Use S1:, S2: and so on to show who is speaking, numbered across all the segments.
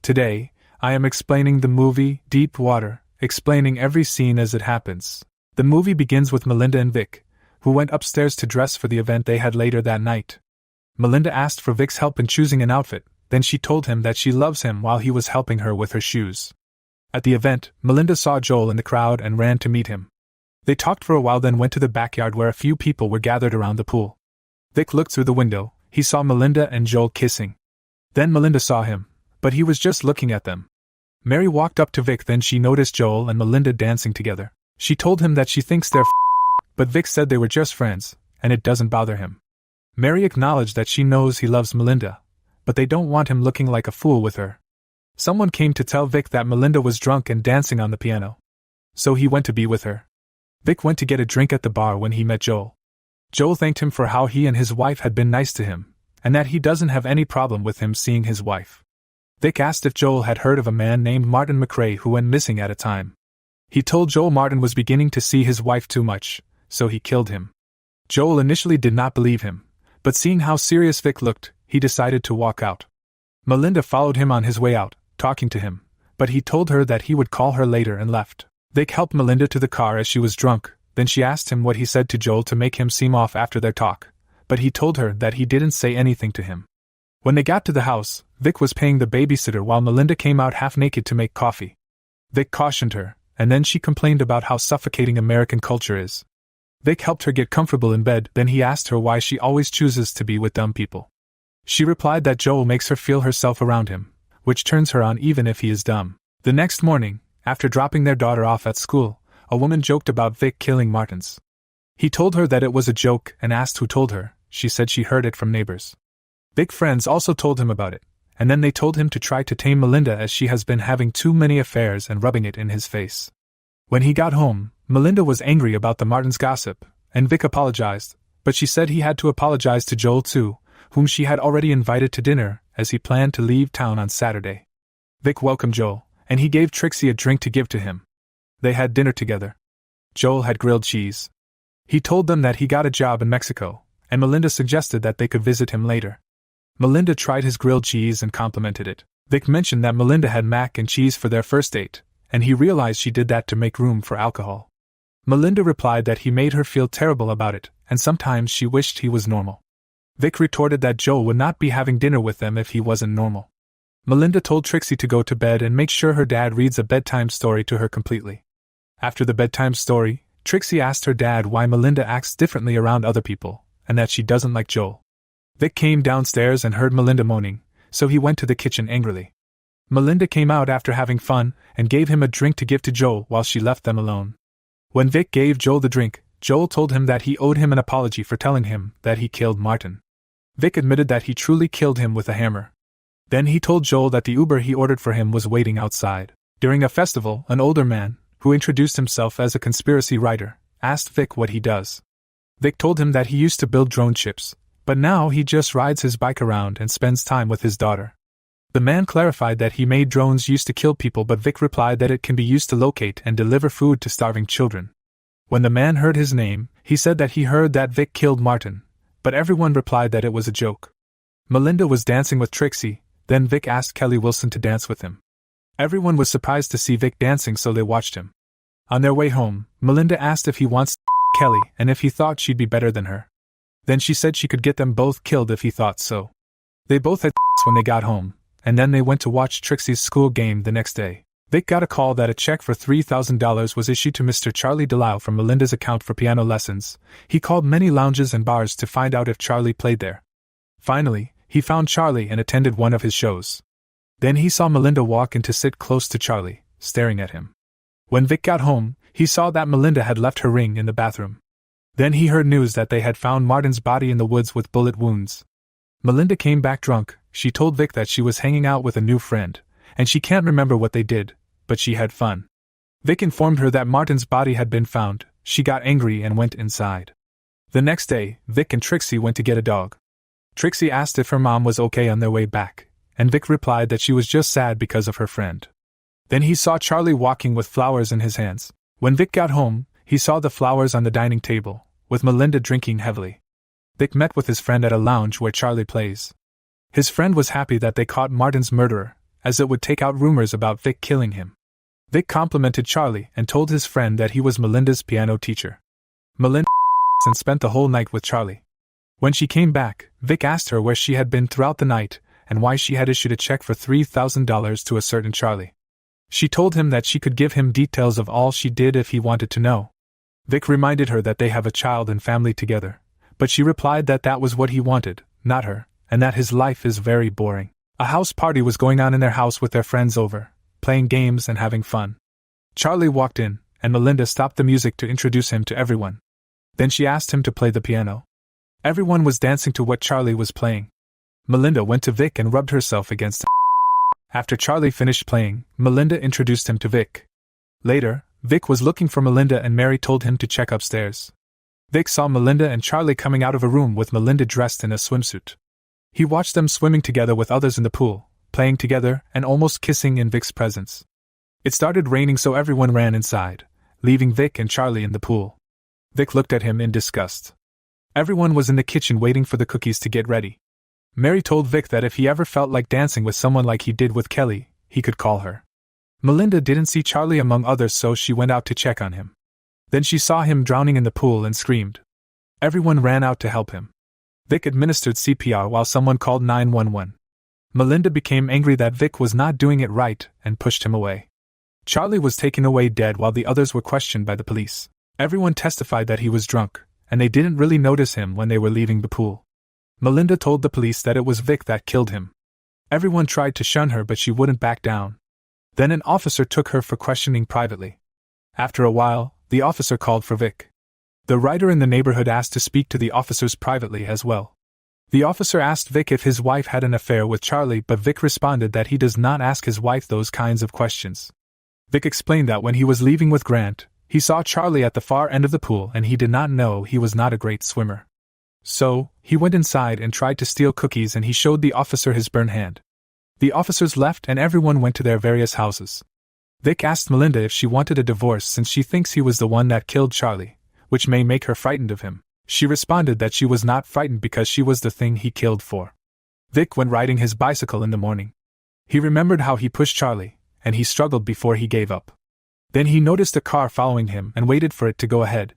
S1: Today, I am explaining the movie Deep Water, explaining every scene as it happens. The movie begins with Melinda and Vic, who went upstairs to dress for the event they had later that night. Melinda asked for Vic's help in choosing an outfit, then she told him that she loves him while he was helping her with her shoes. At the event, Melinda saw Joel in the crowd and ran to meet him. They talked for a while, then went to the backyard where a few people were gathered around the pool. Vic looked through the window. He saw Melinda and Joel kissing. Then Melinda saw him, but he was just looking at them. Mary walked up to Vic, then she noticed Joel and Melinda dancing together. She told him that she thinks they're but Vic said they were just friends, and it doesn't bother him. Mary acknowledged that she knows he loves Melinda, but they don't want him looking like a fool with her. Someone came to tell Vic that Melinda was drunk and dancing on the piano. So he went to be with her. Vic went to get a drink at the bar when he met Joel. Joel thanked him for how he and his wife had been nice to him, and that he doesn't have any problem with him seeing his wife. Vic asked if Joel had heard of a man named Martin McRae who went missing at a time. He told Joel Martin was beginning to see his wife too much, so he killed him. Joel initially did not believe him, but seeing how serious Vic looked, he decided to walk out. Melinda followed him on his way out, talking to him, but he told her that he would call her later and left. Vic helped Melinda to the car as she was drunk, then she asked him what he said to Joel to make him seem off after their talk, but he told her that he didn't say anything to him. When they got to the house, Vic was paying the babysitter while Melinda came out half naked to make coffee. Vic cautioned her, and then she complained about how suffocating American culture is. Vic helped her get comfortable in bed, then he asked her why she always chooses to be with dumb people. She replied that Joel makes her feel herself around him, which turns her on even if he is dumb. The next morning, after dropping their daughter off at school, a woman joked about Vic killing Martins. He told her that it was a joke and asked who told her. She said she heard it from neighbors. Vic's friends also told him about it, and then they told him to try to tame Melinda as she has been having too many affairs and rubbing it in his face. When he got home, Melinda was angry about the Martins' gossip, and Vic apologized, but she said he had to apologize to Joel too, whom she had already invited to dinner, as he planned to leave town on Saturday. Vic welcomed Joel, and he gave Trixie a drink to give to him. They had dinner together. Joel had grilled cheese. He told them that he got a job in Mexico, and Melinda suggested that they could visit him later. Melinda tried his grilled cheese and complimented it. Vic mentioned that Melinda had mac and cheese for their first date, and he realized she did that to make room for alcohol. Melinda replied that he made her feel terrible about it, and sometimes she wished he was normal. Vic retorted that Joel would not be having dinner with them if he wasn't normal. Melinda told Trixie to go to bed and make sure her dad reads a bedtime story to her completely. After the bedtime story, Trixie asked her dad why Melinda acts differently around other people, and that she doesn't like Joel. Vic came downstairs and heard Melinda moaning, so he went to the kitchen angrily. Melinda came out after having fun and gave him a drink to give to Joel while she left them alone. When Vic gave Joel the drink, Joel told him that he owed him an apology for telling him that he killed Martin. Vic admitted that he truly killed him with a hammer. Then he told Joel that the Uber he ordered for him was waiting outside. During a festival, an older man, who introduced himself as a conspiracy writer, asked Vic what he does. Vic told him that he used to build drone ships, but now he just rides his bike around and spends time with his daughter. The man clarified that he made drones used to kill people, but Vic replied that it can be used to locate and deliver food to starving children. When the man heard his name, he said that he heard that Vic killed Martin, but everyone replied that it was a joke. Melinda was dancing with Trixie, then Vic asked Kelly Wilson to dance with him. Everyone was surprised to see Vic dancing, so they watched him. On their way home, Melinda asked if he wants Kelly and if he thought she'd be better than her. Then she said she could get them both killed if he thought so. They both had when they got home, and then they went to watch Trixie's school game the next day. Vic got a call that a check for $3,000 was issued to Mr. Charlie Delisle from Melinda's account for piano lessons. He called many lounges and bars to find out if Charlie played there. Finally, he found Charlie and attended one of his shows. Then he saw Melinda walk in to sit close to Charlie, staring at him. When Vic got home, he saw that Melinda had left her ring in the bathroom. Then he heard news that they had found Martin's body in the woods with bullet wounds. Melinda came back drunk. She told Vic that she was hanging out with a new friend, and she can't remember what they did, but she had fun. Vic informed her that Martin's body had been found. She got angry and went inside. The next day, Vic and Trixie went to get a dog. Trixie asked if her mom was okay on their way back, and Vic replied that she was just sad because of her friend. Then he saw Charlie walking with flowers in his hands. When Vic got home, he saw the flowers on the dining table, with Melinda drinking heavily. Vic met with his friend at a lounge where Charlie plays. His friend was happy that they caught Martin's murderer, as it would take out rumors about Vic killing him. Vic complimented Charlie and told his friend that he was Melinda's piano teacher. Melinda and spent the whole night with Charlie. When she came back, Vic asked her where she had been throughout the night and why she had issued a check for $3,000 to a certain Charlie. She told him that she could give him details of all she did if he wanted to know. Vic reminded her that they have a child and family together, but she replied that that was what he wanted, not her, and that his life is very boring. A house party was going on in their house with their friends over, playing games and having fun. Charlie walked in, and Melinda stopped the music to introduce him to everyone. Then she asked him to play the piano. Everyone was dancing to what Charlie was playing. Melinda went to Vic and rubbed herself against him. After Charlie finished playing, Melinda introduced him to Vic. Later, Vic was looking for Melinda and Mary told him to check upstairs. Vic saw Melinda and Charlie coming out of a room with Melinda dressed in a swimsuit. He watched them swimming together with others in the pool, playing together and almost kissing in Vic's presence. It started raining, so everyone ran inside, leaving Vic and Charlie in the pool. Vic looked at him in disgust. Everyone was in the kitchen waiting for the cookies to get ready. Mary told Vic that if he ever felt like dancing with someone like he did with Kelly, he could call her. Melinda didn't see Charlie among others, so she went out to check on him. Then she saw him drowning in the pool and screamed. Everyone ran out to help him. Vic administered CPR while someone called 911. Melinda became angry that Vic was not doing it right and pushed him away. Charlie was taken away dead while the others were questioned by the police. Everyone testified that he was drunk, and they didn't really notice him when they were leaving the pool. Melinda told the police that it was Vic that killed him. Everyone tried to shun her, but she wouldn't back down. Then an officer took her for questioning privately. After a while, the officer called for Vic. The writer in the neighborhood asked to speak to the officers privately as well. The officer asked Vic if his wife had an affair with Charlie, but Vic responded that he does not ask his wife those kinds of questions. Vic explained that when he was leaving with Grant, he saw Charlie at the far end of the pool and he did not know he was not a great swimmer. So, he went inside and tried to steal cookies, and he showed the officer his burned hand. The officers left and everyone went to their various houses. Vic asked Melinda if she wanted a divorce since she thinks he was the one that killed Charlie, which may make her frightened of him. She responded that she was not frightened because she was the thing he killed for. Vic went riding his bicycle in the morning. He remembered how he pushed Charlie, and he struggled before he gave up. Then he noticed a car following him and waited for it to go ahead.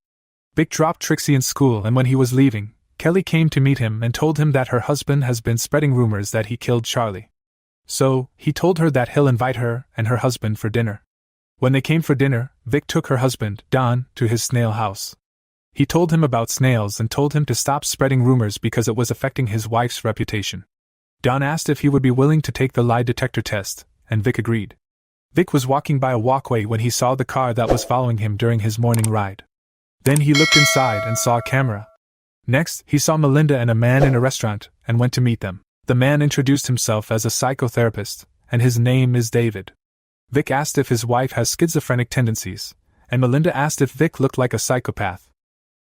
S1: Vic dropped Trixie in school, and when he was leaving, Kelly came to meet him and told him that her husband has been spreading rumors that he killed Charlie. So, he told her that he'll invite her and her husband for dinner. When they came for dinner, Vic took her husband, Don, to his snail house. He told him about snails and told him to stop spreading rumors because it was affecting his wife's reputation. Don asked if he would be willing to take the lie detector test, and Vic agreed. Vic was walking by a walkway when he saw the car that was following him during his morning ride. Then he looked inside and saw a camera. Next, he saw Melinda and a man in a restaurant and went to meet them. The man introduced himself as a psychotherapist, and his name is David. Vic asked if his wife has schizophrenic tendencies, and Melinda asked if Vic looked like a psychopath.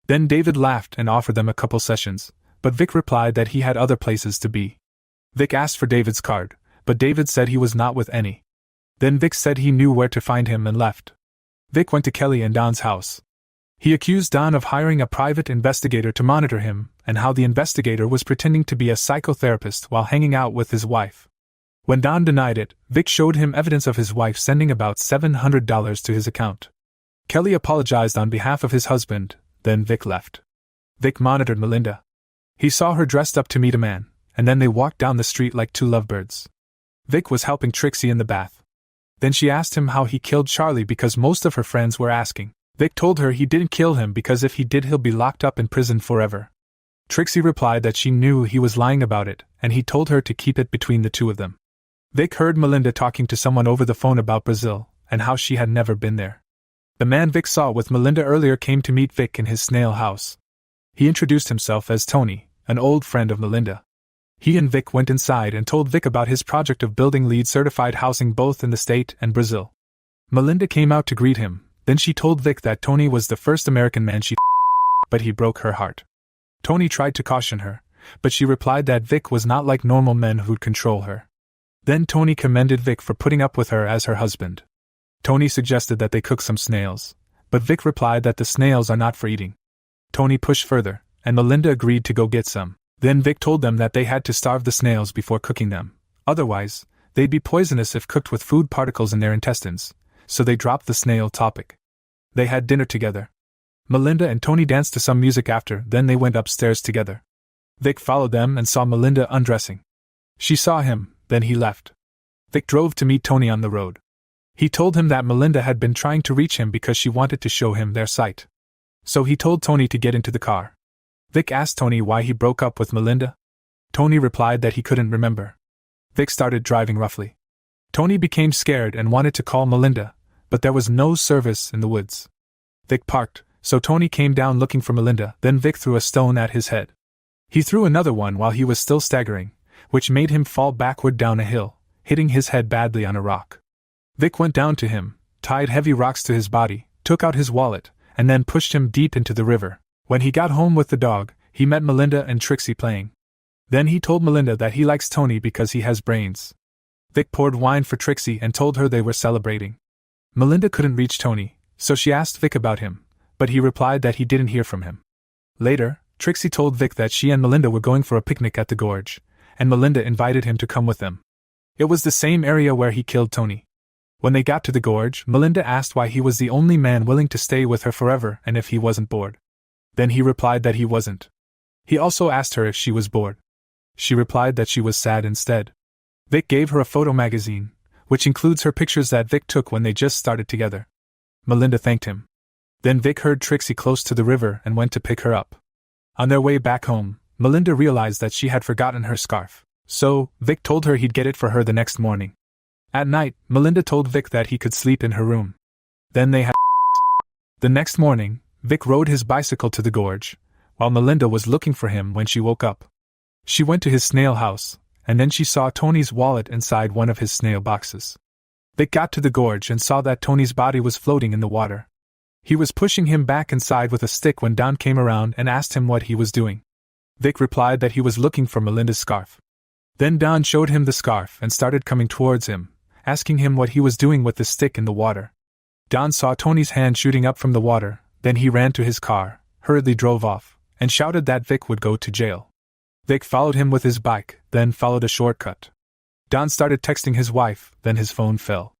S1: Then David laughed and offered them a couple sessions, but Vic replied that he had other places to be. Vic asked for David's card, but David said he was not with any. Then Vic said he knew where to find him and left. Vic went to Kelly and Don's house. He accused Don of hiring a private investigator to monitor him, and how the investigator was pretending to be a psychotherapist while hanging out with his wife. When Don denied it, Vic showed him evidence of his wife sending about $700 to his account. Kelly apologized on behalf of his husband, then Vic left. Vic monitored Melinda. He saw her dressed up to meet a man, and then they walked down the street like two lovebirds. Vic was helping Trixie in the bath. Then she asked him how he killed Charlie because most of her friends were asking. Vic told her he didn't kill him because if he did he'll be locked up in prison forever. Trixie replied that she knew he was lying about it, and he told her to keep it between the two of them. Vic heard Melinda talking to someone over the phone about Brazil, and how she had never been there. The man Vic saw with Melinda earlier came to meet Vic in his snail house. He introduced himself as Tony, an old friend of Melinda. He and Vic went inside and told Vic about his project of building LEED-certified housing both in the state and Brazil. Melinda came out to greet him, then she told Vic that Tony was the first American man she but he broke her heart. Tony tried to caution her, but she replied that Vic was not like normal men who'd control her. Then Tony commended Vic for putting up with her as her husband. Tony suggested that they cook some snails, but Vic replied that the snails are not for eating. Tony pushed further, and Melinda agreed to go get some. Then Vic told them that they had to starve the snails before cooking them, otherwise, They'd be poisonous if cooked with food particles in their intestines, so they dropped the snail topic. They had dinner together. Melinda and Tony danced to some music after, then they went upstairs together. Vic followed them and saw Melinda undressing. She saw him, then he left. Vic drove to meet Tony on the road. He told him that Melinda had been trying to reach him because she wanted to show him their site. So he told Tony to get into the car. Vic asked Tony why he broke up with Melinda. Tony replied that he couldn't remember. Vic started driving roughly. Tony became scared and wanted to call Melinda, but there was no service in the woods. Vic parked, so Tony came down looking for Melinda, then Vic threw a stone at his head. He threw another one while he was still staggering, which made him fall backward down a hill, hitting his head badly on a rock. Vic went down to him, tied heavy rocks to his body, took out his wallet, and then pushed him deep into the river. When he got home with the dog, he met Melinda and Trixie playing. Then he told Melinda that he likes Tony because he has brains. Vic poured wine for Trixie and told her they were celebrating. Melinda couldn't reach Tony, so she asked Vic about him, but he replied that he didn't hear from him. Later, Trixie told Vic that she and Melinda were going for a picnic at the gorge, and Melinda invited him to come with them. It was the same area where he killed Tony. When they got to the gorge, Melinda asked why he was the only man willing to stay with her forever and if he wasn't bored. Then he replied that he wasn't. He also asked her if she was bored. She replied that she was sad instead. Vic gave her a photo magazine, which includes her pictures that Vic took when they just started together. Melinda thanked him. Then Vic heard Trixie close to the river and went to pick her up. On their way back home, Melinda realized that she had forgotten her scarf, so Vic told her he'd get it for her the next morning. At night, Melinda told Vic that he could sleep in her room. Then they had The next morning, Vic rode his bicycle to the gorge, while Melinda was looking for him when she woke up. She went to his snail house, and then she saw Tony's wallet inside one of his snail boxes. Vic got to the gorge and saw that Tony's body was floating in the water. He was pushing him back inside with a stick when Don came around and asked him what he was doing. Vic replied that he was looking for Melinda's scarf. Then Don showed him the scarf and started coming towards him, asking him what he was doing with the stick in the water. Don saw Tony's hand shooting up from the water, then he ran to his car, hurriedly drove off, and shouted that Vic would go to jail. Vic followed him with his bike, then followed a shortcut. Don started texting his wife, then his phone fell.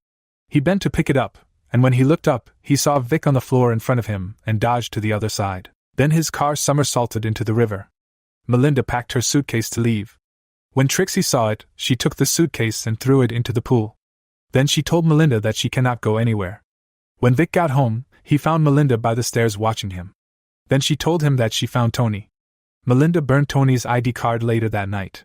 S1: He bent to pick it up, and when he looked up, he saw Vic on the floor in front of him and dodged to the other side. Then his car somersaulted into the river. Melinda packed her suitcase to leave. When Trixie saw it, she took the suitcase and threw it into the pool. Then she told Melinda that she cannot go anywhere. When Vic got home, he found Melinda by the stairs watching him. Then she told him that she found Tony. Melinda burned Tony's ID card later that night.